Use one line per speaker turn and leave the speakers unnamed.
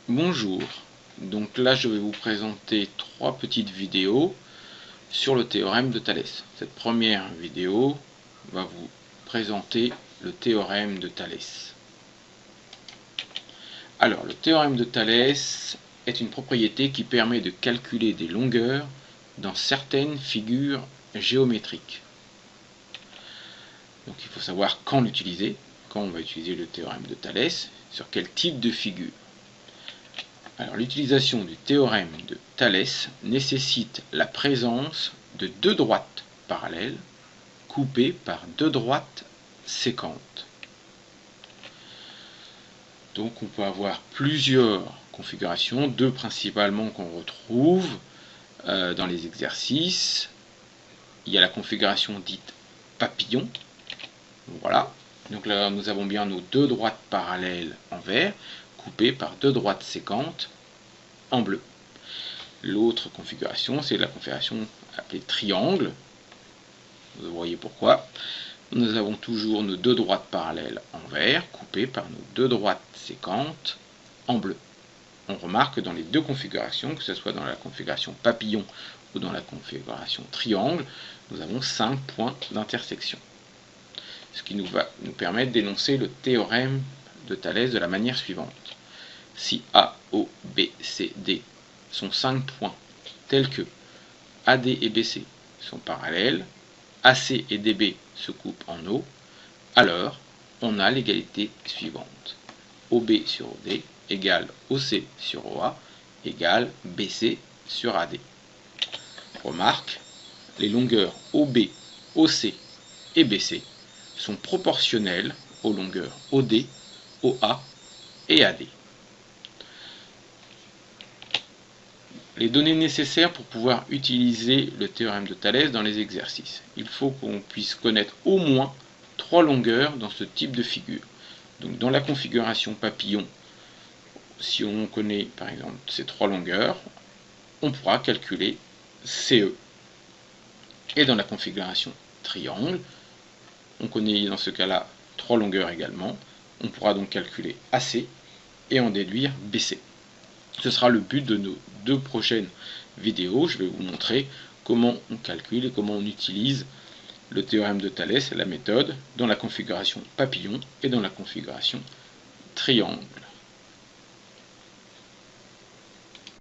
Bonjour, donc là je vais vous présenter trois petites vidéos sur le théorème de Thalès. Cette première vidéo va vous présenter le théorème de Thalès. Alors le théorème de Thalès est une propriété qui permet de calculer des longueurs dans certaines figures géométriques. Donc il faut savoir quand l'utiliser, quand on va utiliser le théorème de Thalès, sur quel type de figure. Alors l'utilisation du théorème de Thalès nécessite la présence de deux droites parallèles coupées par deux droites sécantes. Donc on peut avoir plusieurs configurations, deux principalement qu'on retrouve dans les exercices. Il y a la configuration dite papillon. Voilà. Donc là nous avons bien nos deux droites parallèles en vert coupées par deux droites sécantes en bleu. L'autre configuration, c'est la configuration appelée triangle. Vous voyez pourquoi. Nous avons toujours nos deux droites parallèles en vert, coupées par nos deux droites séquentes en bleu. On remarque que dans les deux configurations, que ce soit dans la configuration papillon ou dans la configuration triangle, nous avons 5 points d'intersection. Ce qui nous va nous permettre d'énoncer le théorème de Thalès de la manière suivante. Si A, O, B, C, D sont 5 points tels que AD et BC sont parallèles, AC et DB se coupent en O, alors on a l'égalité suivante. OB sur OD égale OC sur OA égale BC sur AD. Remarque, les longueurs OB, OC et BC sont proportionnelles aux longueurs OD, OA et AD. Les données nécessaires pour pouvoir utiliser le théorème de Thalès dans les exercices. Il faut qu'on puisse connaître au moins 3 longueurs dans ce type de figure. Donc dans la configuration papillon, si on connaît par exemple ces 3 longueurs, on pourra calculer CE. Et dans la configuration triangle, on connaît dans ce cas-là 3 longueurs également, on pourra donc calculer AC et en déduire BC. Ce sera le but de nos deux prochaines vidéos. Je vais vous montrer comment on calcule et comment on utilise le théorème de Thalès et la méthode dans la configuration papillon et dans la configuration triangle.